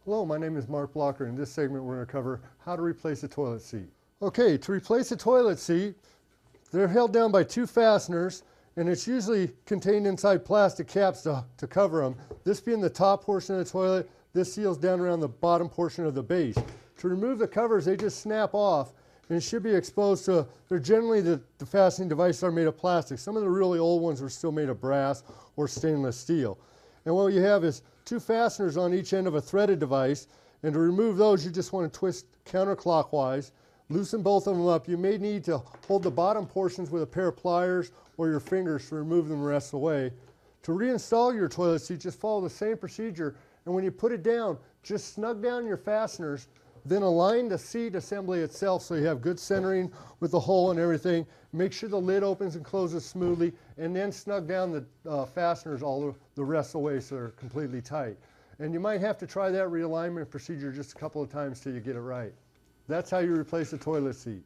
Hello, my name is Mark Blocker. In this segment we're going to cover how to replace a toilet seat. Okay, to replace a toilet seat, they're held down by two fasteners, and it's usually contained inside plastic caps to cover them. This being the top portion of the toilet, this seals down around the bottom portion of the base. To remove the covers, they just snap off, and it should be exposed to, they're generally, the fastening devices are made of plastic. Some of the really old ones were still made of brass or stainless steel. And what you have is two fasteners on each end of a threaded device, and to remove those you just want to twist counterclockwise, loosen both of them up. You may need to hold the bottom portions with a pair of pliers or your fingers to remove them the rest of the way. To reinstall your toilet seat, just follow the same procedure, and when you put it down, just snug down your fasteners, then align the seat assembly itself so you have good centering with the hole and everything. Make sure the lid opens and closes smoothly, and then snug down the fasteners all the rest of the way so they're completely tight. And you might have to try that realignment procedure just a couple of times till you get it right. That's how you replace a toilet seat.